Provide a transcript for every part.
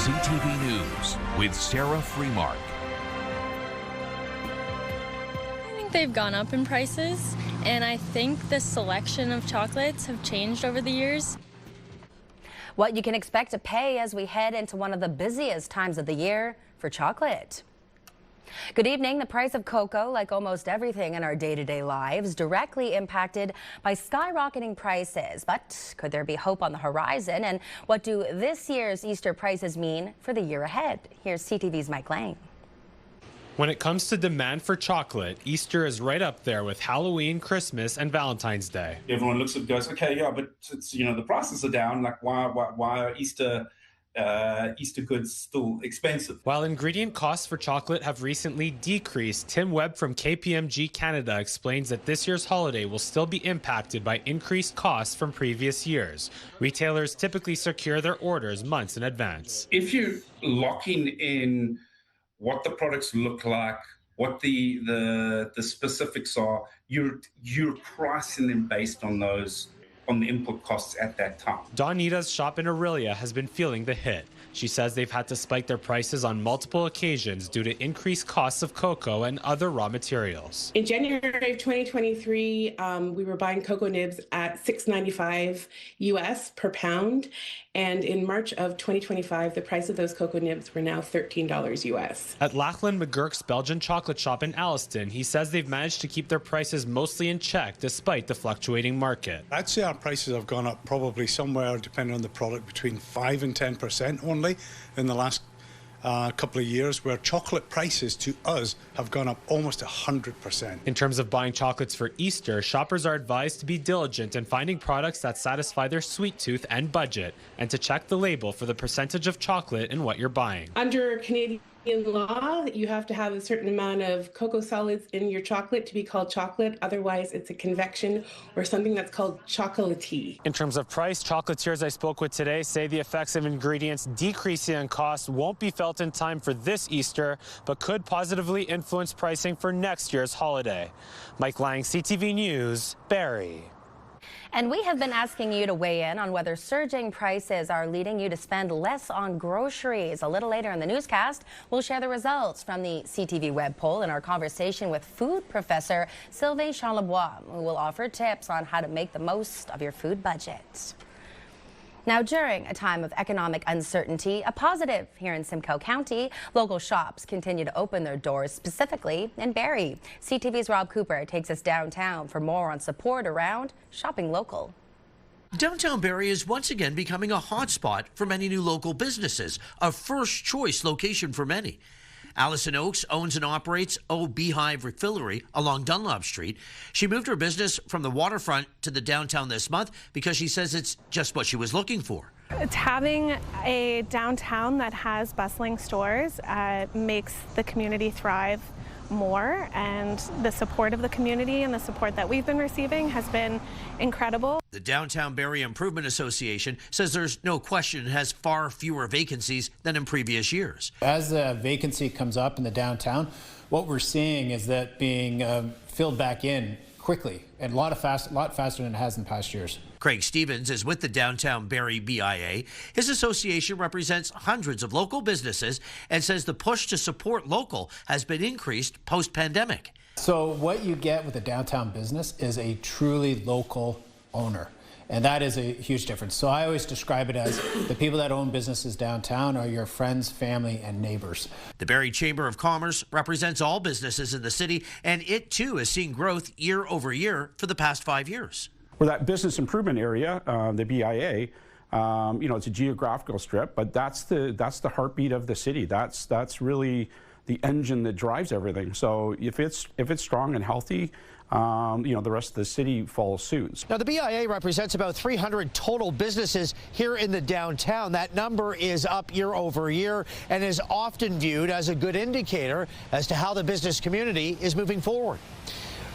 CTV News with Sarah Freemark. I think they've gone up in prices, and I think the selection of chocolates have changed over the years. What you can expect to pay as we head into one of the busiest times of the year for chocolate. Good evening. The price of cocoa, like almost everything in our day-to-day lives, directly impacted by skyrocketing prices. But could there be hope on the horizon? And what do this year's Easter prices mean for the year ahead? Here's CTV's Mike Lang. When it comes to demand for chocolate, Easter is right up there with Halloween, Christmas, and Valentine's Day. Everyone looks and goes, okay, yeah, but it's, the prices are down. Like, why are Easter goods still expensive? While ingredient costs for chocolate have recently decreased, Tim Webb from KPMG Canada explains that this year's holiday will still be impacted by increased costs from previous years. Retailers typically secure their orders months in advance. If you're locking in what the products look like, what the specifics are, you're pricing them based on the input costs at that time. Donita's shop in Aurelia has been feeling the hit. She says they've had to spike their prices on multiple occasions due to increased costs of cocoa and other raw materials. In January of 2023, we were buying cocoa nibs at $6.95 US per pound. And in March of 2025, the price of those cocoa nibs were now $13 US. At Lachlan McGurk's Belgian chocolate shop in Alliston, he says they've managed to keep their prices mostly in check despite the fluctuating market. I'd say our prices have gone up probably somewhere, depending on the product, between 5 and 10% only in the last couple of years, where chocolate prices to us have gone up almost 100%. In terms of buying chocolates for Easter, shoppers are advised to be diligent in finding products that satisfy their sweet tooth and budget, and to check the label for the percentage of chocolate in what you're buying. Under Canadian law, you have to have a certain amount of cocoa solids in your chocolate to be called chocolate. Otherwise, it's a convection or something that's called chocolatey. In terms of price, chocolatiers I spoke with today say the effects of ingredients decreasing in cost won't be felt in time for this Easter, but could positively influence pricing for next year's holiday. Mike Lang, CTV News, Barrie. And we have been asking you to weigh in on whether surging prices are leading you to spend less on groceries. A little later in the newscast, we'll share the results from the CTV web poll in our conversation with food professor Sylvain Charlebois, who will offer tips on how to make the most of your food budget. Now, during a time of economic uncertainty, a positive here in Simcoe County, local shops continue to open their doors, specifically in Barrie. CTV's Rob Cooper takes us downtown for more on support around shopping local. Downtown Barrie is once again becoming a hotspot for many new local businesses, a first-choice location for many. Allison Oakes owns and operates O Beehive Refillery along Dunlop Street. She moved her business from the waterfront to the downtown this month because she says it's just what she was looking for. It's having a downtown that has bustling stores makes the community thrive more, and the support of the community and the support that we've been receiving has been incredible. The Downtown Barrie Improvement Association says there's no question it has far fewer vacancies than in previous years. As the vacancy comes up in the downtown, what we're seeing is that being filled back in quickly and a lot faster than it has in past years. Craig Stevens is with the Downtown Barrie BIA. His association represents hundreds of local businesses and says the push to support local has been increased post-pandemic. So what you get with a downtown business is a truly local owner, and that is a huge difference. So I always describe it as the people that own businesses downtown are your friends, family, and neighbors. The Barrie Chamber of Commerce represents all businesses in the city, and it too has seen growth year over year for the past 5 years. For that business improvement area, the BIA, it's a geographical strip, but that's the heartbeat of the city. That's really the engine that drives everything. So if it's strong and healthy, the rest of the city follows suit. Now, the BIA represents about 300 total businesses here in the downtown. That number is up year over year and is often viewed as a good indicator as to how the business community is moving forward.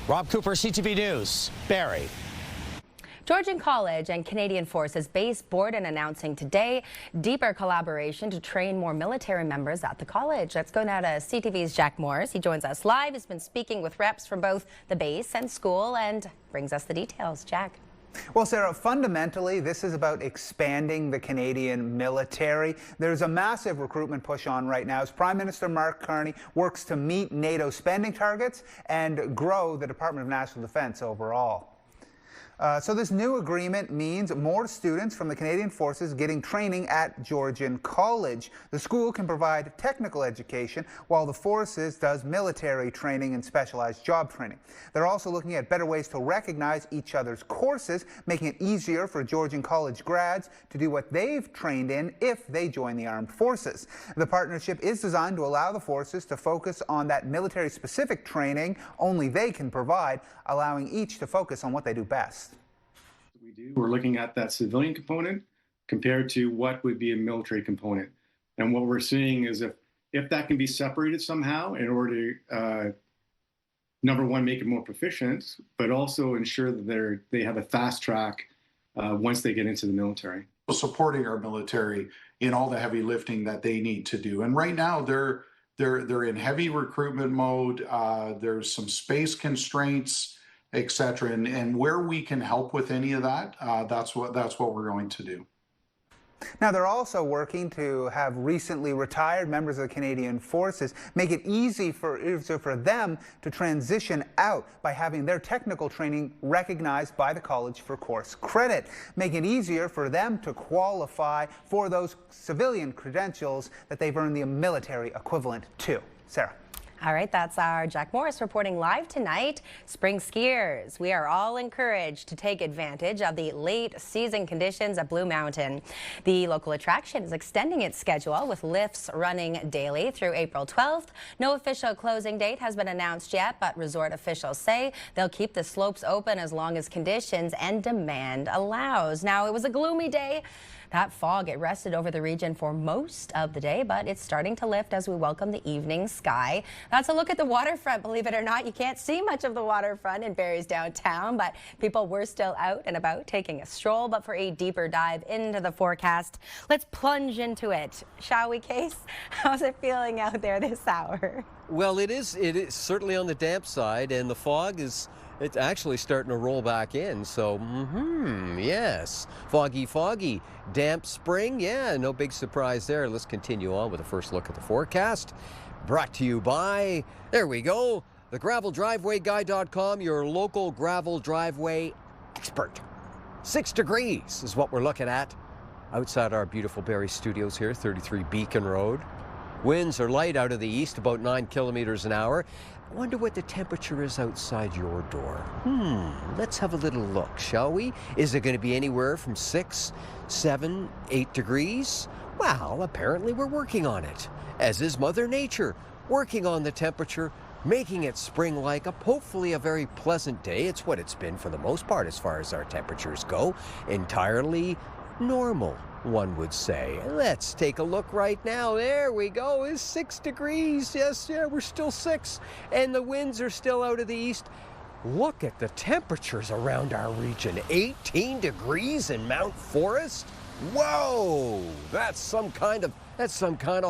Rob Cooper, CTV News, Barrie. Georgian College and Canadian Forces Base Borden announcing today deeper collaboration to train more military members at the college. Let's go now to CTV's Jack Morris. He joins us live. He's been speaking with reps from both the base and school and brings us the details. Jack. Well, Sarah, fundamentally, this is about expanding the Canadian military. There's a massive recruitment push on right now as Prime Minister Mark Carney works to meet NATO spending targets and grow the Department of National Defence overall. So this new agreement means more students from the Canadian Forces getting training at Georgian College. The school can provide technical education while the Forces does military training and specialized job training. They're also looking at better ways to recognize each other's courses, making it easier for Georgian College grads to do what they've trained in if they join the armed forces. The partnership is designed to allow the Forces to focus on that military-specific training only they can provide, allowing each to focus on what they do best. We're looking at that civilian component compared to what would be a military component. And what we're seeing is if that can be separated somehow in order to, number one, make it more proficient, but also ensure that they have a fast track once they get into the military. Supporting our military in all the heavy lifting that they need to do. And right now they're in heavy recruitment mode. There's some space constraints, etc. And where we can help with any of that, that's what we're going to do. Now, they're also working to have recently retired members of the Canadian Forces make it easy for them to transition out by having their technical training recognized by the college for course credit, making it easier for them to qualify for those civilian credentials that they've earned the military equivalent to. Sarah. All right, that's our Jack Morris reporting live tonight. Spring skiers, we are all encouraged to take advantage of the late season conditions at Blue Mountain. The local attraction is extending its schedule with lifts running daily through April 12th. No official closing date has been announced yet, but resort officials say they'll keep the slopes open as long as conditions and demand allows. Now, it was a gloomy day. That fog, it rested over the region for most of the day, but it's starting to lift as we welcome the evening sky. That's a look at the waterfront. Believe it or not, you can't see much of the waterfront in Barrie's downtown, but people were still out and about taking a stroll. But for a deeper dive into the forecast, let's plunge into it, shall we, Case? How's it feeling out there this hour? Well, it is certainly on the damp side, and the fog it's actually starting to roll back in. So, yes, foggy, damp spring. Yeah, no big surprise there. Let's continue on with a first look at the forecast. Brought to you by, there we go, the graveldrivewayguy.com, your local gravel driveway expert. 6 degrees is what we're looking at outside our beautiful Barrie studios here, 33 Beacon Road. Winds are light out of the east, about 9 kilometers an hour. I wonder what the temperature is outside your door. Let's have a little look, shall we? Is it going to be anywhere from 6, 7, 8 degrees? Well, apparently we're working on it, as is Mother Nature, working on the temperature, making it spring-like, hopefully a very pleasant day. It's what it's been for the most part as far as our temperatures go. Entirely normal, one would say. Let's take a look right now. There we go. It's 6 degrees. Yes, yeah, we're still 6. And the winds are still out of the east. Look at the temperatures around our region. 18 degrees in Mount Forest. Whoa! That's some kind of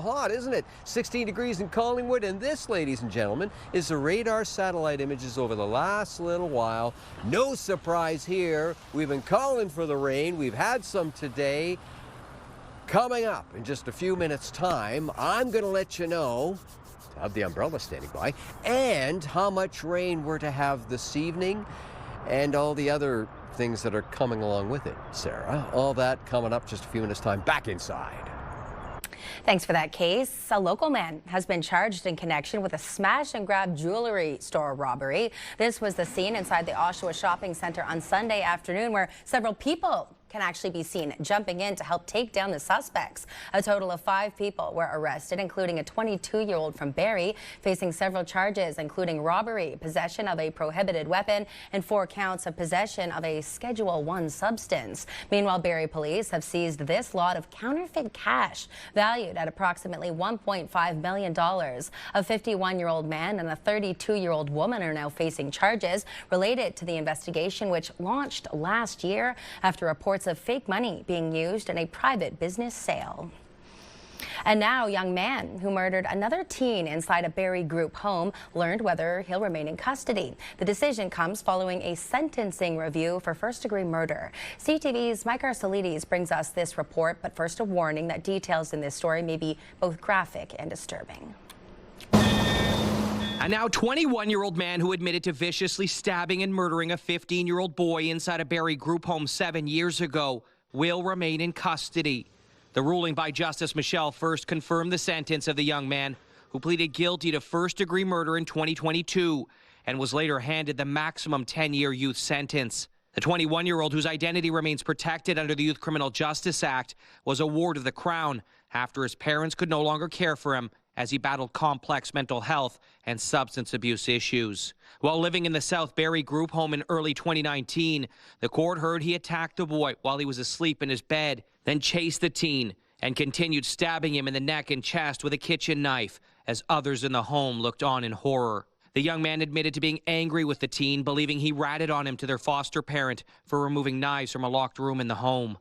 hot, isn't it? 16 degrees in Collingwood, and this, ladies and gentlemen, is the radar satellite images over the last little while. No surprise here. We've been calling for the rain. We've had some today. Coming up in just a few minutes' time, I'm going to let you know, to have the umbrella standing by, and how much rain we're to have this evening, and all the other things that are coming along with it, Sarah. All that coming up just a few minutes' time. Back inside. Thanks for that, Case. A local man has been charged in connection with a smash-and-grab jewelry store robbery. This was the scene inside the Oshawa Shopping Centre on Sunday afternoon, where several people can actually be seen jumping in to help take down the suspects. A total of 5 people were arrested, including a 22-year-old from Barrie, facing several charges, including robbery, possession of a prohibited weapon, and 4 counts of possession of a Schedule I substance. Meanwhile, Barrie police have seized this lot of counterfeit cash, valued at approximately $1.5 million. A 51-year-old man and a 32-year-old woman are now facing charges related to the investigation, which launched last year after reports of fake money being used in a private business sale. And now, a young man who murdered another teen inside a Barrie group home learned whether he'll remain in custody. The decision comes following a sentencing review for first-degree murder. CTV's Mike Arcelides brings us this report, but first a warning that details in this story may be both graphic and disturbing. A now 21-year-old man who admitted to viciously stabbing and murdering a 15-year-old boy inside a Barrie group home 7 years ago will remain in custody. The ruling by Justice Michelle first confirmed the sentence of the young man who pleaded guilty to first-degree murder in 2022 and was later handed the maximum 10-year youth sentence. The 21-year-old, whose identity remains protected under the Youth Criminal Justice Act, was a ward of the Crown after his parents could no longer care for him as he battled complex mental health and substance abuse issues. While living in the South Barrie group home in early 2019, the court heard he attacked the boy while he was asleep in his bed, then chased the teen and continued stabbing him in the neck and chest with a kitchen knife as others in the home looked on in horror. The young man admitted to being angry with the teen, believing he ratted on him to their foster parent for removing knives from a locked room in the home.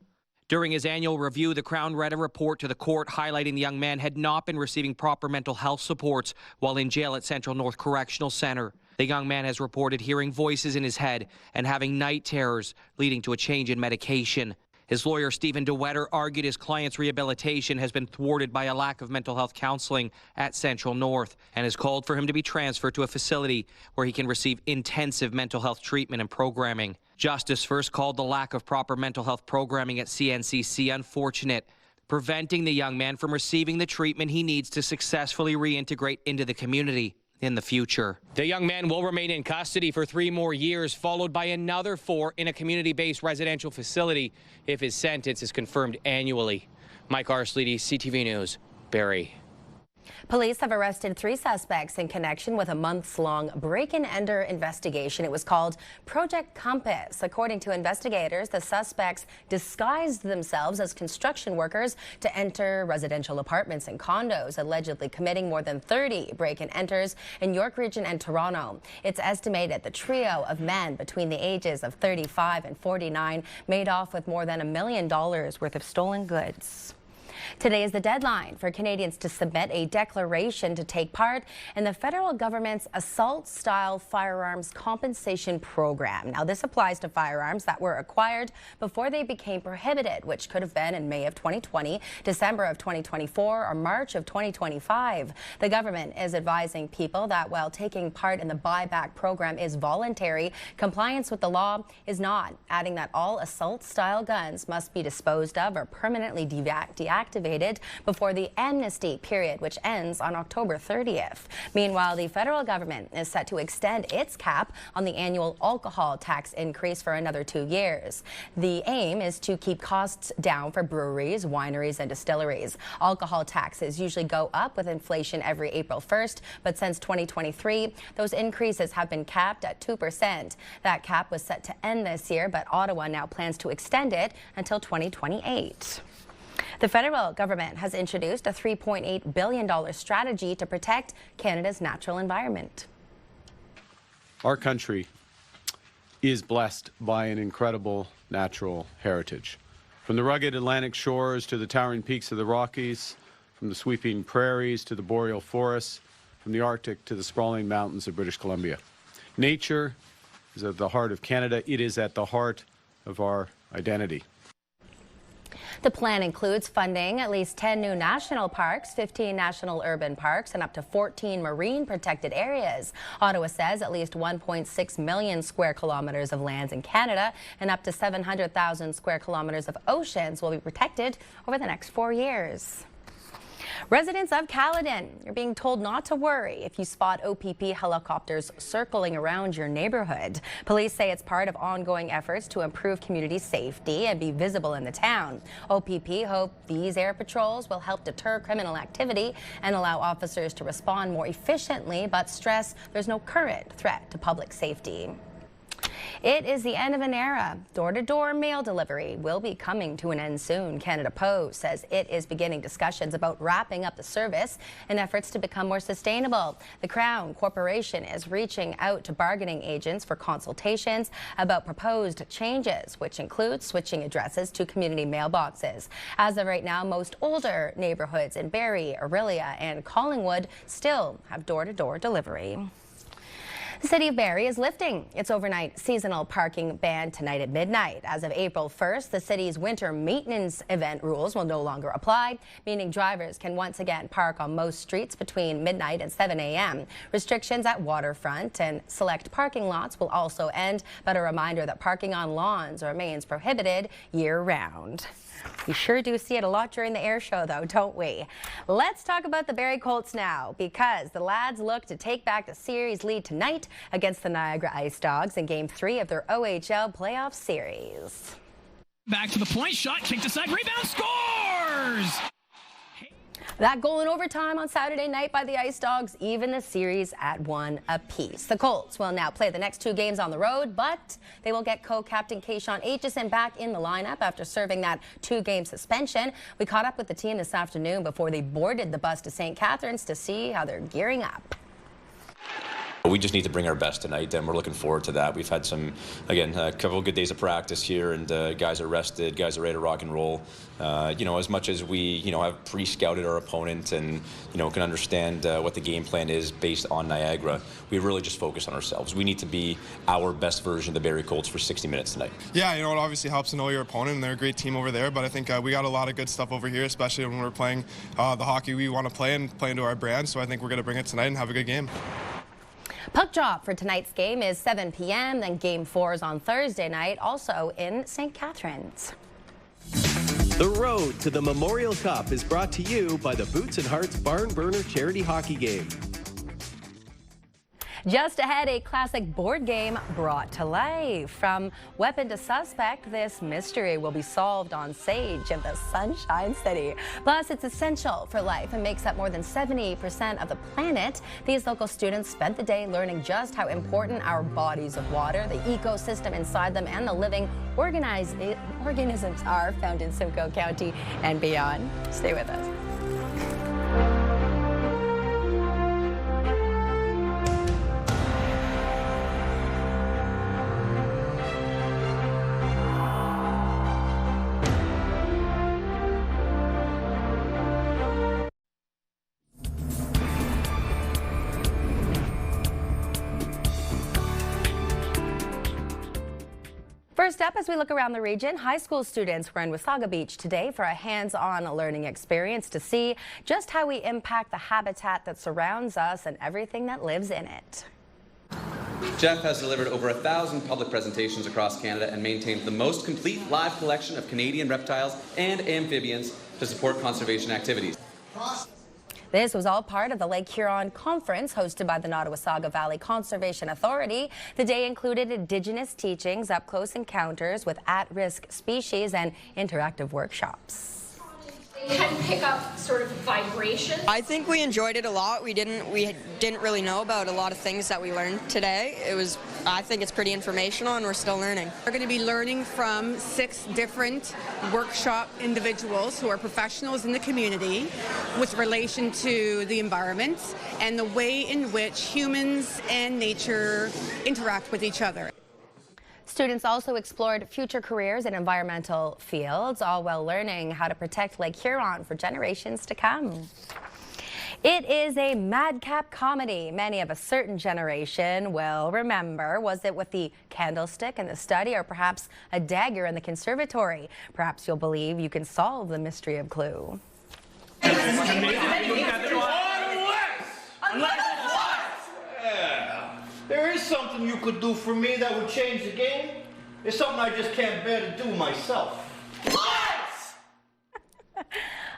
During his annual review, the Crown read a report to the court highlighting the young man had not been receiving proper mental health supports while in jail at Central North Correctional Centre. The young man has reported hearing voices in his head and having night terrors, leading to a change in medication. His lawyer, Stephen DeWetter, argued his client's rehabilitation has been thwarted by a lack of mental health counseling at Central North and has called for him to be transferred to a facility where he can receive intensive mental health treatment and programming. Justice first called the lack of proper mental health programming at CNCC unfortunate, preventing the young man from receiving the treatment he needs to successfully reintegrate into the community in the future. The young man will remain in custody for 3 more years, followed by another 4 in a community-based residential facility if his sentence is confirmed annually. Mike Arcelides, CTV News, Barrie. Police have arrested 3 suspects in connection with a months-long break-and-enter investigation. It was called Project Compass. According to investigators, the suspects disguised themselves as construction workers to enter residential apartments and condos, allegedly committing more than 30 break-and-enters in York Region and Toronto. It's estimated the trio of men between the ages of 35 and 49 made off with more than $1 million worth of stolen goods. Today is the deadline for Canadians to submit a declaration to take part in the federal government's assault-style firearms compensation program. Now, this applies to firearms that were acquired before they became prohibited, which could have been in May of 2020, December of 2024, or March of 2025. The government is advising people that while taking part in the buyback program is voluntary, compliance with the law is not, adding that all assault-style guns must be disposed of or permanently deactivated before the amnesty period, which ends on October 30th. Meanwhile, the federal government is set to extend its cap on the annual alcohol tax increase for another 2 years. The aim is to keep costs down for breweries, wineries, and distilleries. Alcohol taxes usually go up with inflation every April 1st, but since 2023, those increases have been capped at 2%. That cap was set to end this year, but Ottawa now plans to extend it until 2028. The federal government has introduced a $3.8 billion strategy to protect Canada's natural environment. Our country is blessed by an incredible natural heritage. From the rugged Atlantic shores to the towering peaks of the Rockies, from the sweeping prairies to the boreal forests, from the Arctic to the sprawling mountains of British Columbia. Nature is at the heart of Canada. It is at the heart of our identity. The plan includes funding at least 10 new national parks, 15 national urban parks, and up to 14 marine protected areas. Ottawa says at least 1.6 million square kilometers of lands in Canada and up to 700,000 square kilometers of oceans will be protected over the next 4 years. Residents of Caledon are being told not to worry if you spot OPP helicopters circling around your neighborhood. Police say it's part of ongoing efforts to improve community safety and be visible in the town. OPP hope these air patrols will help deter criminal activity and allow officers to respond more efficiently, but stress there's no current threat to public safety. It is the end of an era. Door-to-door mail delivery will be coming to an end soon. Canada Post says it is beginning discussions about wrapping up the service in efforts to become more sustainable. The Crown Corporation is reaching out to bargaining agents for consultations about proposed changes, which include switching addresses to community mailboxes. As of right now, most older neighborhoods in Barrie, Orillia and Collingwood still have door-to-door delivery. The City of Barrie is lifting its overnight seasonal parking ban tonight at midnight. As of April 1st, the city's winter maintenance event rules will no longer apply, meaning drivers can once again park on most streets between midnight and 7 a.m. Restrictions at waterfront and select parking lots will also end, but a reminder that parking on lawns remains prohibited year-round. We sure do see it a lot during the air show, though, don't we? Let's talk about the Barrie Colts now, because the lads look to take back the series lead tonight against the Niagara Ice Dogs in Game 3 of their OHL playoff series. Back to the point, shot, kicked aside, rebound, scores! That goal in overtime on Saturday night by the Ice Dogs even the series at 1 apiece. The Colts will now play the next 2 games on the road, but they will get co-captain Kayshawn Aitchison back in the lineup after serving that 2-game suspension. We caught up with the team this afternoon before they boarded the bus to St. Catharines to see how they're gearing up. We just need to bring our best tonight, and we're looking forward to that. We've had a couple of good days of practice here, and guys are rested, guys are ready to rock and roll. As much as we, have pre-scouted our opponent and, can understand what the game plan is based on Niagara, we really just focus on ourselves. We need to be our best version of the Barrie Colts for 60 minutes tonight. Yeah, it obviously helps to know your opponent, and they're a great team over there, but I think we got a lot of good stuff over here, especially when we're playing the hockey we want to play and play into our brand, so I think we're going to bring it tonight and have a good game. Puck drop for tonight's game is 7 p.m. Then Game 4 is on Thursday night, also in St. Catharines. The road to the Memorial Cup is brought to you by the Boots and Hearts Barn Burner Charity Hockey Game. Just ahead, a classic board game brought to life. From weapon to suspect, this mystery will be solved on Sage in the Sunshine City. Plus, it's essential for life and makes up more than 70% of the planet. These local students spent the day learning just how important our bodies of water, the ecosystem inside them, and the living organisms are found in Simcoe County and beyond. Stay with us. First up, as we look around the region, high school students were in Wasaga Beach today for a hands-on learning experience to see just how we impact the habitat that surrounds us and everything that lives in it. Jeff has delivered over 1,000 public presentations across Canada and maintains the most complete live collection of Canadian reptiles and amphibians to support conservation activities. This was all part of the Lake Huron Conference hosted by the Nottawasaga Valley Conservation Authority. The day included Indigenous teachings, up-close encounters with at-risk species, and interactive workshops. They can pick up sort of vibration. I think we enjoyed it a lot. We didn't really know about a lot of things that we learned today. I think it's pretty informational, and we're still learning. We're going to be learning from 6 different workshop individuals who are professionals in the community with relation to the environment and the way in which humans and nature interact with each other. Students also explored future careers in environmental fields, all while learning how to protect Lake Huron for generations to come. It is a madcap comedy many of a certain generation will remember. Was it with the candlestick in the study, or perhaps a dagger in the conservatory? Perhaps you'll believe you can solve the mystery of Clue. There is something you could do for me that would change the game. It's something I just can't bear to do myself.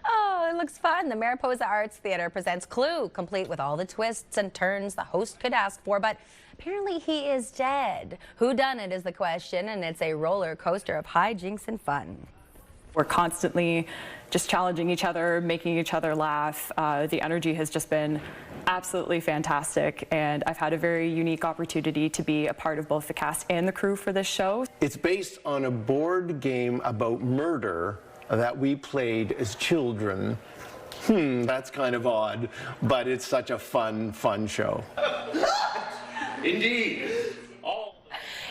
Oh, it looks fun. The Mariposa Arts Theatre presents Clue, complete with all the twists and turns the host could ask for, but apparently he is dead. Whodunit is the question, and it's a roller coaster of hijinks and fun. We're constantly just challenging each other, making each other laugh. The energy has just been absolutely fantastic, and I've had a very unique opportunity to be a part of both the cast and the crew for this show. It's based on a board game about murder that we played as children. That's kind of odd, but it's such a fun show. Indeed.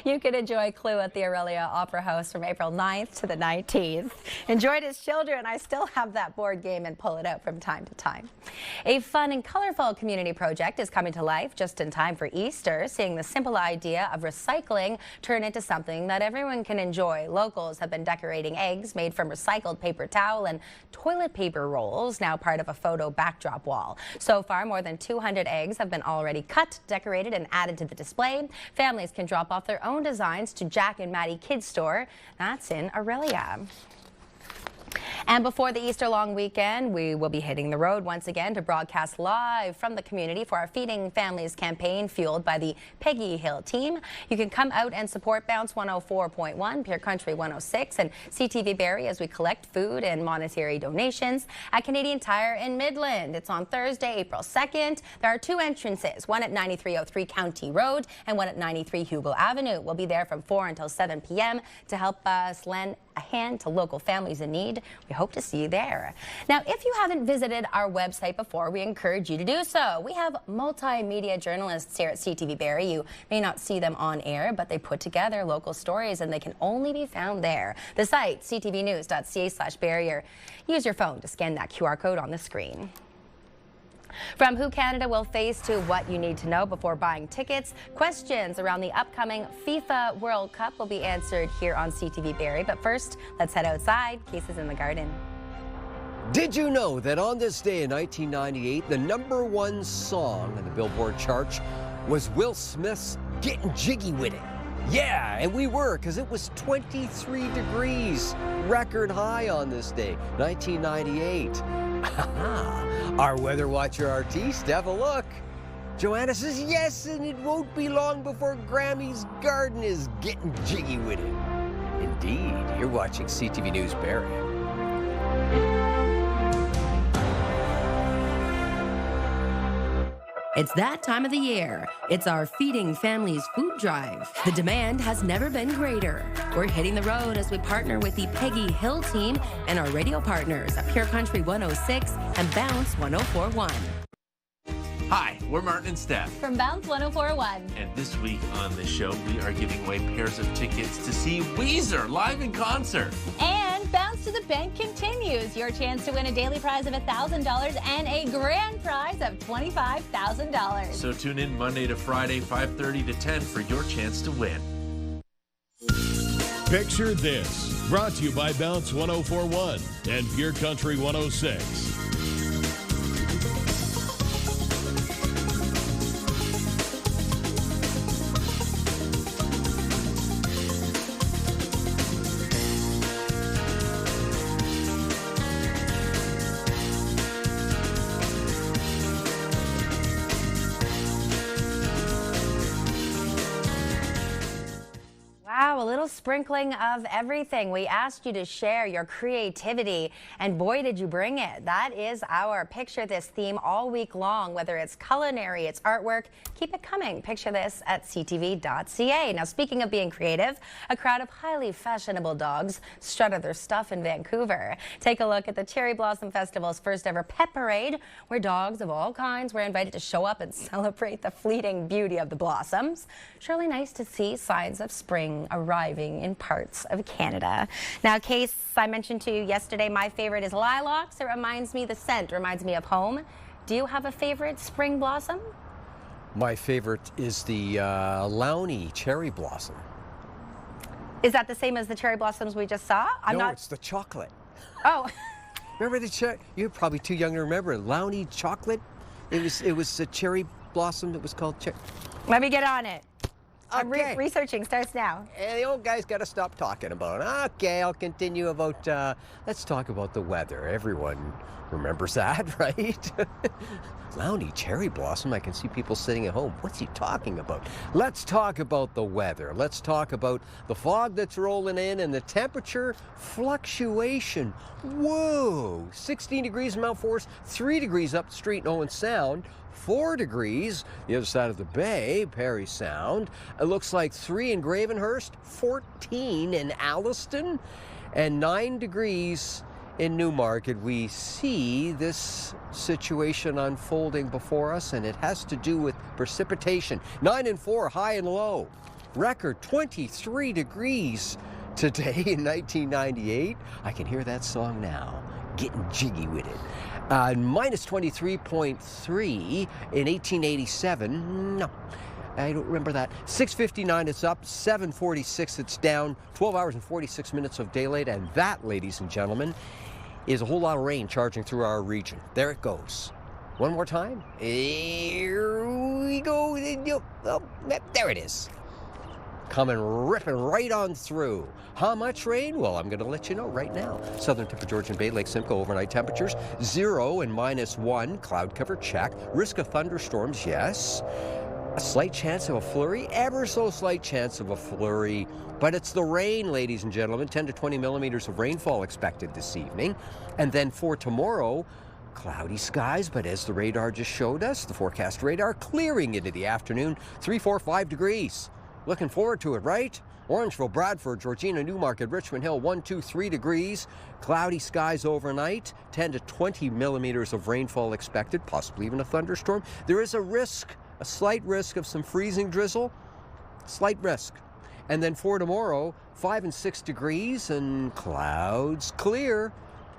You can enjoy Clue at the Aurelia Opera House from April 9th to the 19th. Enjoy it as children. I still have that board game and pull it out from time to time. A fun and colorful community project is coming to life just in time for Easter, seeing the simple idea of recycling turn into something that everyone can enjoy. Locals have been decorating eggs made from recycled paper towel and toilet paper rolls, now part of a photo backdrop wall. So far, more than 200 eggs have been already cut, decorated, and added to the display. Families can drop off their own designs to Jack and Maddie Kids Store. That's in Aurelia. And before the Easter long weekend, we will be hitting the road once again to broadcast live from the community for our Feeding Families campaign fueled by the Peggy Hill team. You can come out and support Bounce 104.1, Pure Country 106, and CTV Barrie as we collect food and monetary donations at Canadian Tire in Midland. It's on Thursday, April 2nd. There are 2 entrances, one at 9303 County Road and one at 93 Hugo Avenue. We'll be there from 4 until 7 p.m. to help us lend a hand to local families in need. We hope to see you there. Now, if you haven't visited our website before, we encourage you to do so. We have multimedia journalists here at CTV Barrie. You may not see them on air, but they put together local stories and they can only be found there. The site, ctvnews.ca/Barrie, or use your phone to scan that QR code on the screen. From who Canada will face to what you need to know before buying tickets, questions around the upcoming FIFA World Cup will be answered here on CTV Barrie. But first, let's head outside. Cases in the garden. Did you know that on this day in 1998, the #1 song on the Billboard chart was Will Smith's Getting Jiggy With It? Yeah, and we were, because it was 23 degrees, record high on this day, 1998. Our weather watcher artiste, have a look. Joanna says yes, and it won't be long before Grammy's garden is getting jiggy with it. Indeed, you're watching CTV News Barrie. It's that time of the year. It's our Feeding Families food drive. The demand has never been greater. We're hitting the road as we partner with the Peggy Hill team and our radio partners at Pure Country 106 and Bounce 104.1. Hi, we're Martin and Steph from Bounce 104.1. And this week on the show, we are giving away pairs of tickets to see Weezer live in concert. And Bounce to the Bank continues. Your chance to win a daily prize of $1,000 and a grand prize of $25,000. So tune in Monday to Friday, 5:30 to 10 for your chance to win. Picture this. Brought to you by Bounce 104.1 and Pure Country 106. Wow, a little sprinkling of everything. We asked you to share your creativity, and boy, did you bring it. That is our Picture This theme all week long, whether it's culinary, it's artwork. Keep it coming. Picture this at ctv.ca. Now, speaking of being creative, a crowd of highly fashionable dogs strutted their stuff in Vancouver. Take a look at the Cherry Blossom Festival's first ever pet parade, where dogs of all kinds were invited to show up and celebrate the fleeting beauty of the blossoms. Surely nice to see signs of spring arriving in parts of Canada. Now, Case, I mentioned to you yesterday, my favorite is lilacs. It reminds me, the scent reminds me of home. Do you have a favorite spring blossom? My favorite is the Launi cherry blossom. Is that the same as the cherry blossoms we just saw? No, it's the chocolate. Oh. Remember the cherry? You're probably too young to remember. Launi chocolate? It was a cherry blossom that was called cherry. Let me get on it. I'm Okay. researching starts now. And the old guy's got to stop talking about it. Okay, I'll continue about, let's talk about the weather. Everyone remembers that, right? Launi cherry blossom, I can see people sitting at home. What's he talking about? Let's talk about the weather. Let's talk about the fog that's rolling in and the temperature fluctuation. Whoa! 16 degrees in Mount Forest, 3 degrees up the street in Owen Sound, 4 degrees. The other side of the bay, Parry Sound, it looks like 3 in Gravenhurst, 14 in Alliston, and 9 degrees in Newmarket. We see this situation unfolding before us, and it has to do with precipitation. 9 and 4, high and low. Record 23 degrees today in 1998. I can hear that song now, getting jiggy with it. Minus 23.3 in 1887. No, I don't remember that. 6:59 it's up, 7:46 it's down, 12 hours and 46 minutes of daylight, and that, ladies and gentlemen, is a whole lot of rain charging through our region. There it goes. One more time. Here we go. Oh, there it is. Coming ripping right on through. How much rain? Well, I'm going to let you know right now. Southern tip of Georgian Bay, Lake Simcoe, overnight temperatures 0 and -1. Cloud cover, check. Risk of thunderstorms, yes. A slight chance of a flurry, ever so slight chance of a flurry. But it's the rain, ladies and gentlemen. 10 to 20 millimeters of rainfall expected this evening. And then for tomorrow, cloudy skies, but as the radar just showed us, the forecast radar clearing into the afternoon, 3, 4, 5 degrees. Looking forward to it, right? Orangeville, Bradford, Georgina, Newmarket, Richmond Hill, 1, 2, 3 degrees. Cloudy skies overnight. 10 to 20 millimeters of rainfall expected, possibly even a thunderstorm. There is a risk, a slight risk of some freezing drizzle. Slight risk. And then for tomorrow, 5 and 6 degrees and clouds clear.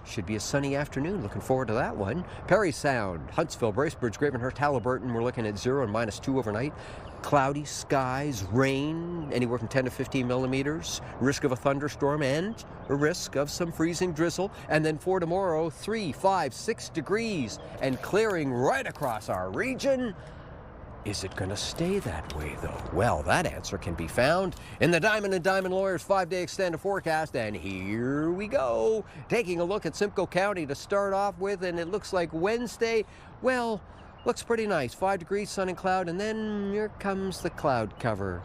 Should be a sunny afternoon. Looking forward to that one. Parry Sound, Huntsville, Bracebridge, Gravenhurst, Haliburton. We're looking at 0 and -2 overnight. Cloudy skies, rain, anywhere from 10 to 15 millimeters. Risk of a thunderstorm and a risk of some freezing drizzle. And then for tomorrow, 3, 5, 6 degrees and clearing right across our region. Is it going to stay that way, though? Well, that answer can be found in the Diamond and Diamond Lawyers 5-day extended forecast. And here we go. Taking a look at Simcoe County to start off with, and it looks like Wednesday, well, looks pretty nice. 5 degrees, sun and cloud, and then here comes the cloud cover.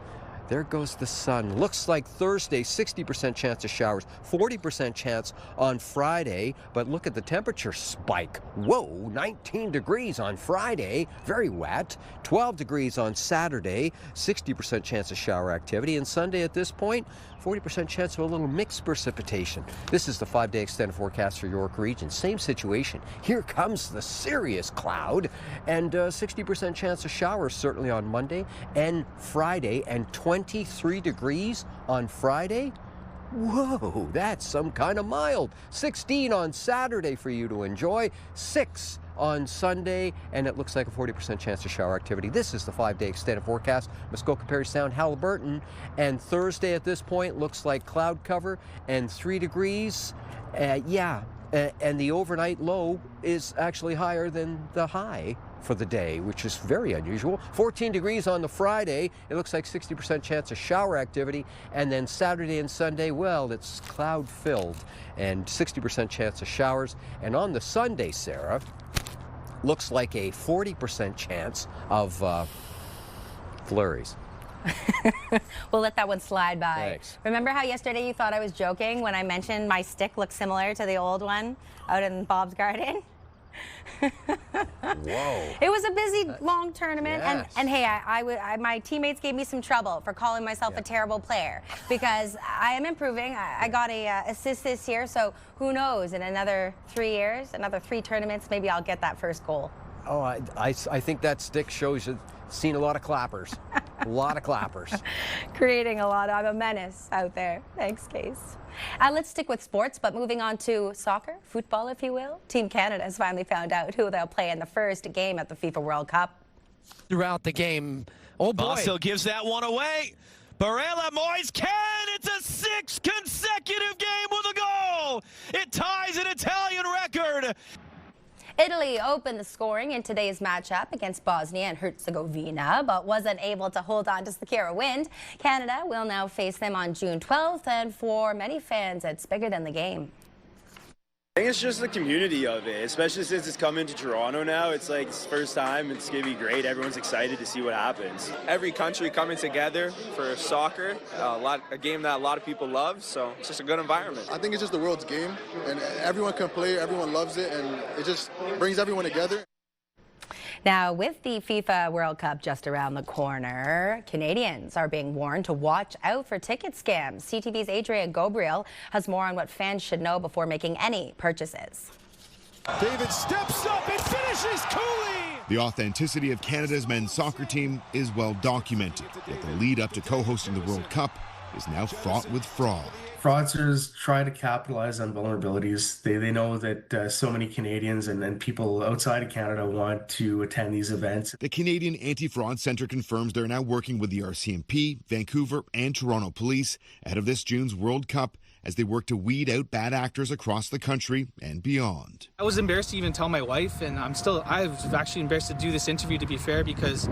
There goes the sun. Looks like Thursday, 60% chance of showers, 40% chance on Friday. But look at the temperature spike. Whoa, 19 degrees on Friday, very wet. 12 degrees on Saturday, 60% chance of shower activity. And Sunday at this point, 40% chance of a little mixed precipitation. This is the 5-day extended forecast for York Region. Same situation. Here comes the serious cloud, and 60% chance of showers certainly on Monday and Friday, and 23 degrees on Friday. Whoa, that's some kind of mild. 16 on Saturday for you to enjoy, 6 on Sunday, and it looks like a 40% chance of shower activity. This is the 5-day extended forecast. Muskoka, Parry Sound, Haliburton, and Thursday at this point looks like cloud cover and 3 degrees. And the overnight low is actually higher than the high for the day, which is very unusual. 14 degrees on the Friday. It looks like 60% chance of shower activity. And then Saturday and Sunday, well, it's cloud filled and 60% chance of showers. And on the Sunday, Sarah, looks like a 40% chance of flurries. We'll let that one slide by. Thanks. Remember how yesterday you thought I was joking when I mentioned my stick looks similar to the old one out in Bob's garden? Whoa. It was a busy, long tournament, yes. and hey, my teammates gave me some trouble for calling myself a terrible player because I am improving. I got a assist this year, so who knows? In another 3 years, another 3 tournaments, maybe I'll get that first goal. Oh, I think that stick shows you've seen a lot of clappers. A lot of clappers. Creating a lot. I'm a menace out there. Thanks, Case. Let's stick with sports, but moving on to soccer, football, if you will. Team Canada has finally found out who they'll play in the first game at the FIFA World Cup. Throughout the game, oh boy. Also gives that one away. Barella Moyes can. It's a 6th consecutive game with a goal. It ties an Italian record. Italy opened the scoring in today's matchup against Bosnia and Herzegovina, but wasn't able to hold on to Sakira Wind. Canada will now face them on June 12th, and for many fans, it's bigger than the game. I think it's just the community of it, especially since it's coming to Toronto now. It's like it's the first time. It's going to be great. Everyone's excited to see what happens. Every country coming together for soccer, a game that a lot of people love, so it's just a good environment. I think it's just the world's game, and everyone can play, everyone loves it, and it just brings everyone together. Now, with the FIFA World Cup just around the corner, Canadians are being warned to watch out for ticket scams. CTV's Adrian Gabriel has more on what fans should know before making any purchases. David steps up and finishes Cooley. The authenticity of Canada's men's soccer team is well documented, yet the lead up to co-hosting the World Cup is now fraught with fraud. Fraudsters try to capitalize on vulnerabilities. They know that so many Canadians and people outside of Canada want to attend these events. The Canadian Anti-Fraud Centre confirms they're now working with the RCMP, Vancouver and Toronto police ahead of this June's World Cup as they work to weed out bad actors across the country and beyond. I was embarrassed to even tell my wife, and I was actually embarrassed to do this interview, to be fair, because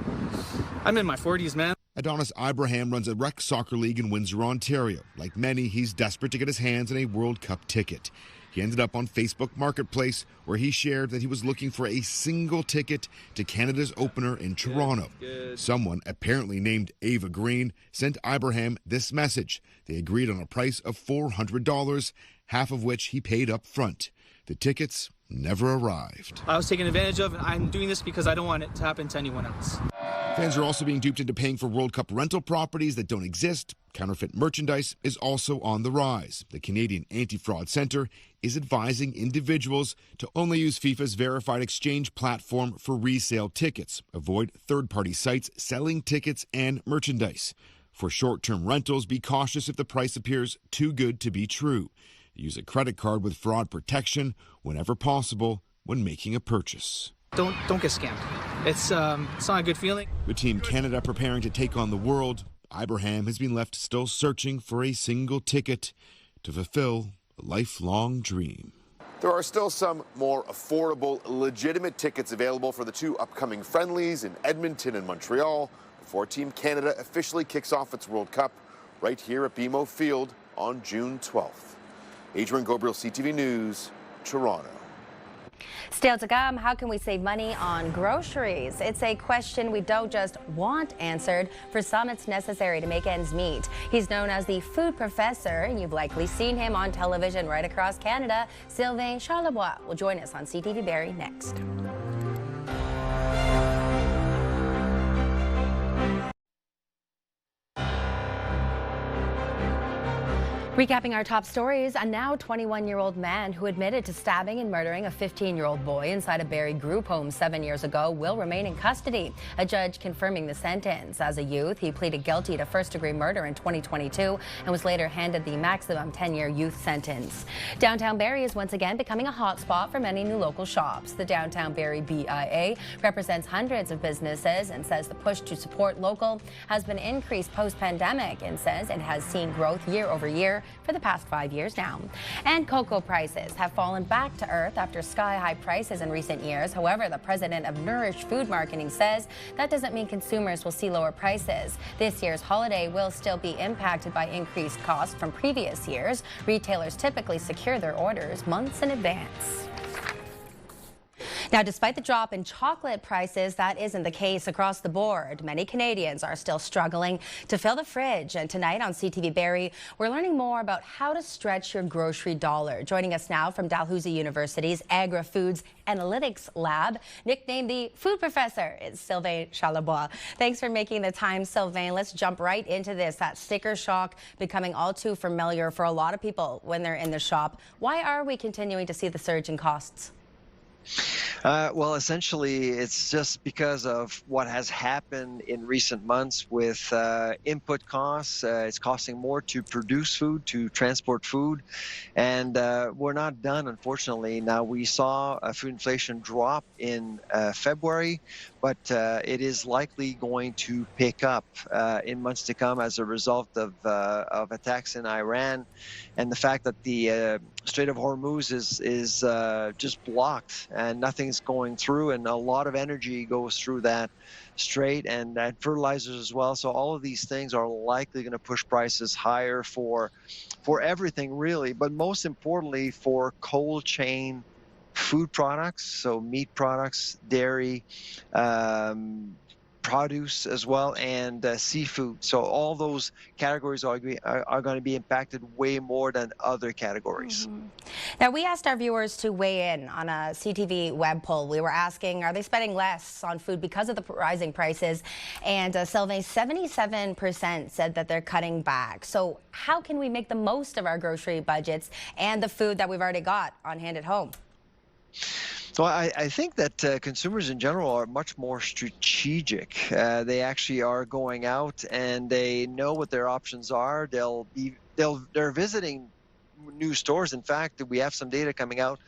I'm in my 40s, man. Adonis Ibrahim runs a rec soccer league in Windsor, Ontario. Like many, he's desperate to get his hands on a World Cup ticket. He ended up on Facebook Marketplace, where he shared that he was looking for a single ticket to Canada's opener in Toronto. Someone, apparently named Ava Green, sent Ibrahim this message. They agreed on a price of $400, half of which he paid up front. The tickets never arrived. I was taken advantage of, and I'm doing this because I don't want it to happen to anyone else. Fans are also being duped into paying for World Cup rental properties that don't exist. Counterfeit merchandise is also on the rise. The Canadian Anti-Fraud Centre is advising individuals to only use FIFA's verified exchange platform for resale tickets. Avoid third-party sites selling tickets and merchandise. For short-term rentals, be cautious if the price appears too good to be true. Use a credit card with fraud protection whenever possible when making a purchase. Don't get scammed. It's not a good feeling. With Team Canada preparing to take on the world, Ibrahim has been left still searching for a single ticket to fulfill a lifelong dream. There are still some more affordable, legitimate tickets available for the two upcoming friendlies in Edmonton and Montreal before Team Canada officially kicks off its World Cup right here at BMO Field on June 12th. Adrian Gabriel, CTV News, Toronto. Still to come, how can we save money on groceries? It's a question we don't just want answered. For some, it's necessary to make ends meet. He's known as the food professor, and you've likely seen him on television right across Canada. Sylvain Charlebois will join us on CTV Barrie next. Recapping our top stories, a now 21-year-old man who admitted to stabbing and murdering a 15-year-old boy inside a Barrie group home 7 years ago will remain in custody. A judge confirming the sentence. As a youth, he pleaded guilty to first-degree murder in 2022 and was later handed the maximum 10-year youth sentence. Downtown Barrie is once again becoming a hotspot for many new local shops. The Downtown Barrie BIA represents hundreds of businesses and says the push to support local has been increased post-pandemic and says it has seen growth year over year for the past 5 years now. And cocoa prices have fallen back to earth after sky-high prices in recent years. However, the president of Nourish Food Marketing says that doesn't mean consumers will see lower prices. This year's holiday will still be impacted by increased costs from previous years. Retailers typically secure their orders months in advance. Now, despite the drop in chocolate prices, that isn't the case across the board. Many Canadians are still struggling to fill the fridge. And tonight on CTV Barrie, we're learning more about how to stretch your grocery dollar. Joining us now from Dalhousie University's Agri-Foods Analytics Lab, nicknamed the Food Professor, is Sylvain Charlebois. Thanks for making the time, Sylvain. Let's jump right into this. That sticker shock becoming all too familiar for a lot of people when they're in the shop. Why are we continuing to see the surge in costs? Well, essentially, it's just because of what has happened in recent months with input costs. It's costing more to produce food, to transport food, and we're not done, unfortunately. Now, we saw food inflation drop in February, but it is likely going to pick up in months to come as a result of attacks in Iran and the fact that the Strait of Hormuz is just blocked and nothing's going through, and a lot of energy goes through that strait and fertilizers as well. So all of these things are likely going to push prices higher for everything, really, but most importantly for cold chain food products, so meat products, dairy, produce as well, and seafood. So all those categories are going to be impacted way more than other categories. Now, we asked our viewers to weigh in on a CTV web poll. We were asking, are they spending less on food because of the rising prices? And Sylvain, 77% said that they're cutting back. So how can we make the most of our grocery budgets and the food that we've already got on hand at home? Well, I think that consumers in general are much more strategic. They actually are going out and they know what their options are. They're visiting new stores. In fact, we have some data coming out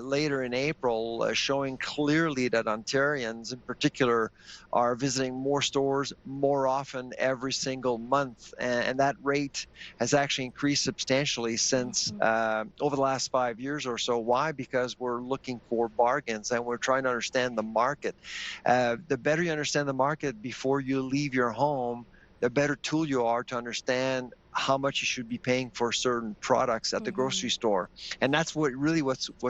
later in April showing clearly that Ontarians in particular are visiting more stores more often every single month. And that rate has actually increased substantially since over the last 5 years or so. Why? Because we're looking for bargains and we're trying to understand the market. The better you understand the market before you leave your home, the better tool you are to understand how much you should be paying for certain products at the grocery store. And that's what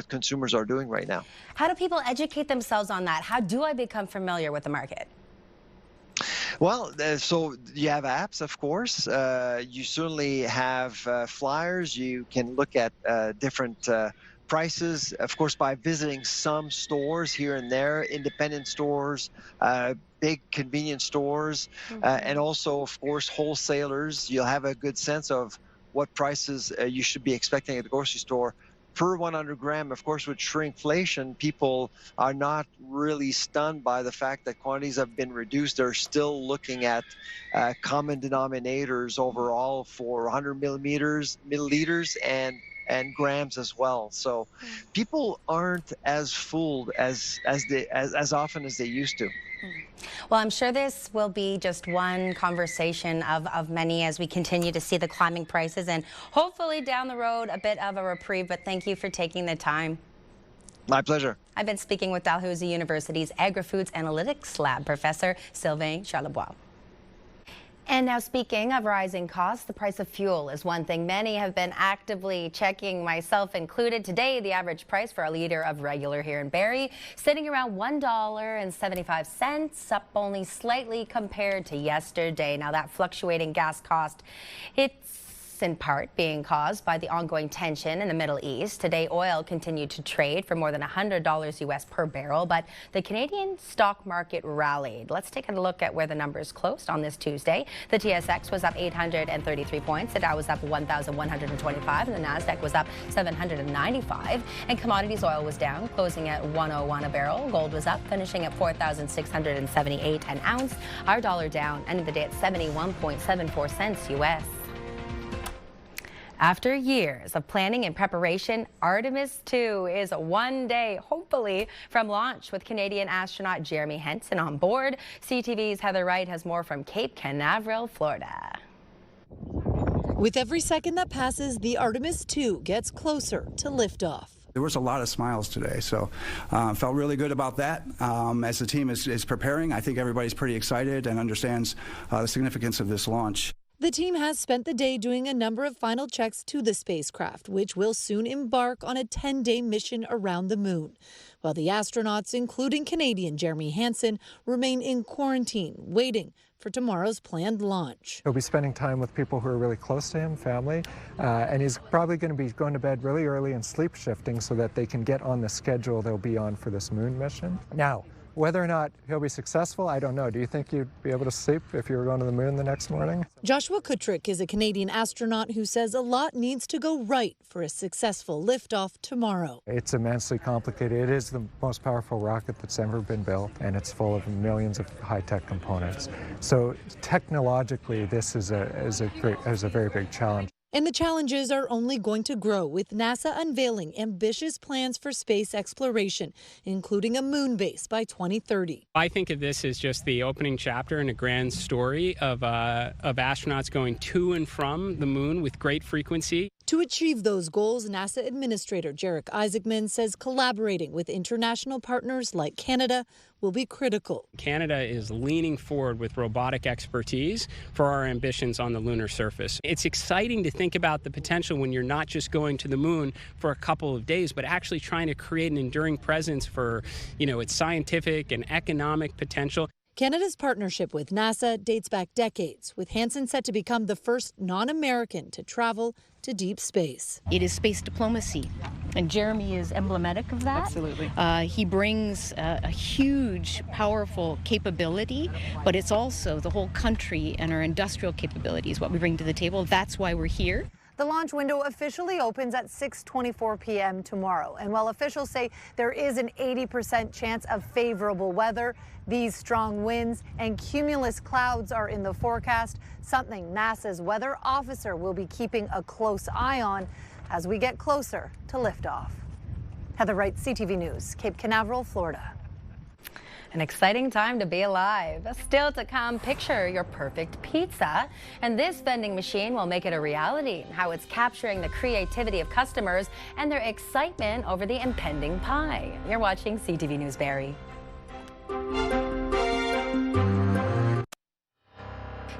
consumers are doing right now. How do people educate themselves on that? How do I become familiar with the market? Well, so you have apps, of course. You certainly have flyers. You can look at different prices, of course, by visiting some stores here and there, independent stores, big convenience stores, and also, of course, wholesalers. You'll have a good sense of what prices you should be expecting at the grocery store. Per 100 gram, of course, with shrinkflation, people are not really stunned by the fact that quantities have been reduced. They're still looking at common denominators overall for 100 milliliters and grams as well. So people aren't as fooled as often as they used to. Well, I'm sure this will be just one conversation of many as we continue to see the climbing prices and hopefully down the road a bit of a reprieve. But thank you for taking the time. My pleasure. I've been speaking with Dalhousie University's Agri-Foods Analytics Lab professor Sylvain Charlebois. And now, speaking of rising costs, the price of fuel is one thing many have been actively checking, myself included. Today, the average price for a liter of regular here in Barrie sitting around $1.75, up only slightly compared to yesterday. Now, that fluctuating gas cost, it's in part being caused by the ongoing tension in the Middle East. Today, oil continued to trade for more than $100 US per barrel, but the Canadian stock market rallied. Let's take a look at where the numbers closed on this Tuesday. The TSX was up 833 points. The Dow was up 1,125, and the Nasdaq was up 795. And commodities oil was down, closing at $101 a barrel. Gold was up, finishing at $4,678 an ounce. Our dollar down, ending the day at 71.74 cents US. After years of planning and preparation, Artemis 2 is one day, hopefully, from launch with Canadian astronaut Jeremy Henson on board. CTV's Heather Wright has more from Cape Canaveral, Florida. With every second that passes, the Artemis 2 gets closer to liftoff. There was a lot of smiles today, so felt really good about that. As the team is preparing, I think everybody's pretty excited and understands the significance of this launch. The team has spent the day doing a number of final checks to the spacecraft, which will soon embark on a 10-day mission around the moon, while the astronauts, including Canadian Jeremy Henson, remain in quarantine, waiting for tomorrow's planned launch. He'll be spending time with people who are really close to him, family, and he's probably going to be going to bed really early and sleep shifting so that they can get on the schedule they'll be on for this moon mission. Now, whether or not he'll be successful, I don't know. Do you think you'd be able to sleep if you were going to the moon the next morning? Joshua Kutrick is a Canadian astronaut who says a lot needs to go right for a successful liftoff tomorrow. It's immensely complicated. It is the most powerful rocket that's ever been built, and it's full of millions of high-tech components. So technologically, this is a very big challenge. And the challenges are only going to grow, with NASA unveiling ambitious plans for space exploration, including a moon base by 2030. I think of this as just the opening chapter in a grand story of astronauts going to and from the moon with great frequency. To achieve those goals, NASA Administrator Jarek Isaacman says collaborating with international partners like Canada will be critical. Canada is leaning forward with robotic expertise for our ambitions on the lunar surface. It's exciting to think about the potential when you're not just going to the moon for a couple of days, but actually trying to create an enduring presence for, its scientific and economic potential. Canada's partnership with NASA dates back decades, with Hansen set to become the first non-American to travel to deep space. It is space diplomacy, and Jeremy is emblematic of that. Absolutely. He brings a huge, powerful capability, but it's also the whole country and our industrial capabilities, what we bring to the table. That's why we're here. The launch window officially opens at 6:24 p.m. tomorrow. And while officials say there is an 80% chance of favorable weather, these strong winds and cumulus clouds are in the forecast, something NASA's weather officer will be keeping a close eye on as we get closer to liftoff. Heather Wright, CTV News, Cape Canaveral, Florida. An exciting time to be alive. Still to come, picture your perfect pizza. And this vending machine will make it a reality. How it's capturing the creativity of customers and their excitement over the impending pie. You're watching CTV News Barrie.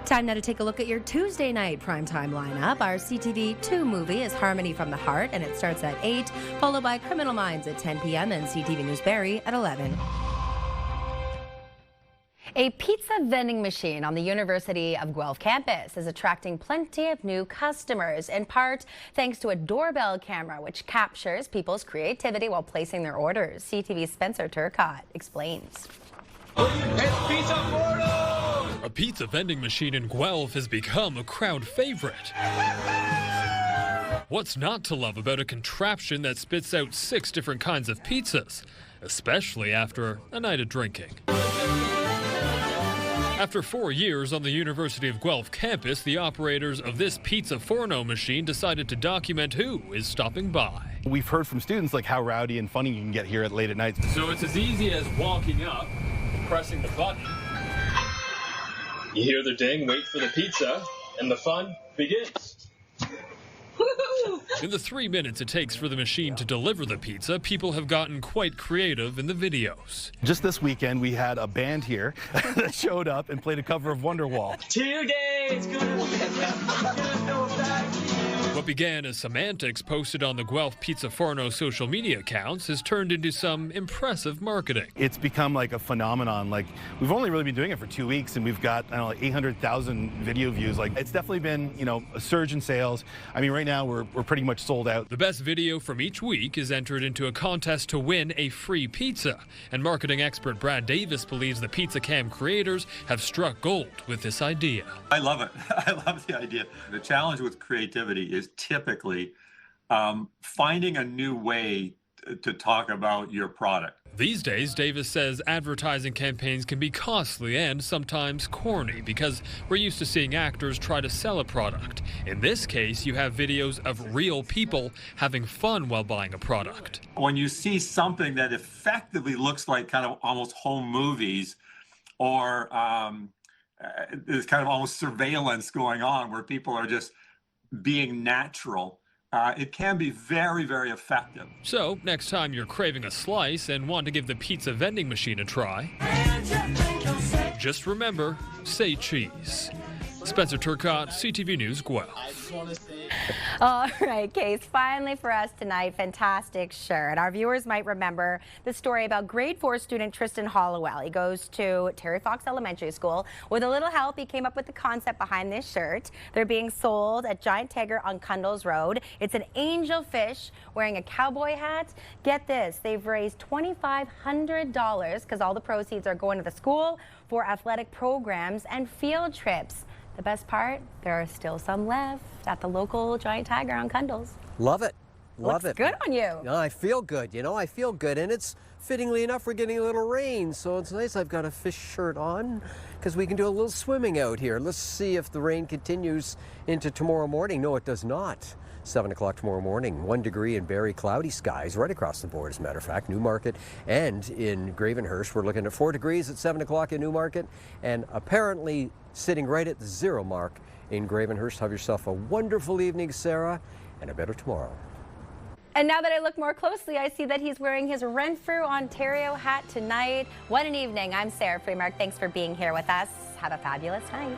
Time now to take a look at your Tuesday night primetime lineup. Our CTV2 movie is Harmony from the Heart, and it starts at 8, followed by Criminal Minds at 10 p.m. and CTV News Barrie at 11. A pizza vending machine on the University of Guelph campus is attracting plenty of new customers, in part thanks to a doorbell camera which captures people's creativity while placing their orders. CTV's Spencer Turcotte explains. A pizza vending machine in Guelph has become a crowd favorite. What's not to love about a contraption that spits out 6 different kinds of pizzas, especially after a night of drinking? After 4 years on the University of Guelph campus, the operators of this pizza forno machine decided to document who is stopping by. We've heard from students like how rowdy and funny you can get here late at night. So it's as easy as walking up, pressing the button. You hear the ding, wait for the pizza, and the fun begins. In the 3 minutes it takes for the machine to deliver the pizza, people have gotten quite creative in the videos. Just this weekend, we had a band here that showed up and played a cover of Wonderwall. 2 days, What began as semantics posted on the Guelph Pizza Forno social media accounts has turned into some impressive marketing. It's become like a phenomenon. Like, we've only really been doing it for 2 weeks, and we've got, I don't know, like 800,000 video views. Like, it's definitely been, you know, a surge in sales. I mean, right now we're pretty much sold out. The best video from each week is entered into a contest to win a free pizza. And marketing expert Brad Davis believes the Pizza Cam creators have struck gold with this idea. I love it. I love the idea. The challenge with creativity is typically finding a new way to talk about your product. These days, Davis says advertising campaigns can be costly and sometimes corny because we're used to seeing actors try to sell a product. In this case, you have videos of real people having fun while buying a product. When you see something that effectively looks like kind of almost home movies, or there's kind of almost surveillance going on where people are just being natural, it can be very, very effective. So, next time you're craving a slice and want to give the pizza vending machine a try, just remember, say cheese. Spencer Turcotte, CTV News, Guelph. All right, Case, finally for us tonight, fantastic shirt. Our viewers might remember the story about grade 4 student Tristan Hollowell. He goes to Terry Fox Elementary School. With a little help, he came up with the concept behind this shirt. They're being sold at Giant Tiger on Cundles Road. It's an angel fish wearing a cowboy hat. Get this, they've raised $2,500 because all the proceeds are going to the school for athletic programs and field trips. The best part, there are still some left at the local Giant Tiger on Cundles. Love it. Love Looks it. good on you. No, I feel good. You know, I feel good. And it's fittingly enough, we're getting a little rain. So it's nice I've got a fish shirt on because we can do a little swimming out here. Let's see if the rain continues into tomorrow morning. No, it does not. 7 o'clock tomorrow morning, 1 degree in Barrie, cloudy skies right across the board, as a matter of fact. Newmarket and in Gravenhurst, we're looking at 4 degrees at 7 o'clock in Newmarket, and apparently sitting right at the 0 mark in Gravenhurst. Have yourself a wonderful evening, Sarah, and a better tomorrow. And now that I look more closely, I see that he's wearing his Renfrew, Ontario hat tonight. What an evening. I'm Sarah Freemark. Thanks for being here with us. Have a fabulous night.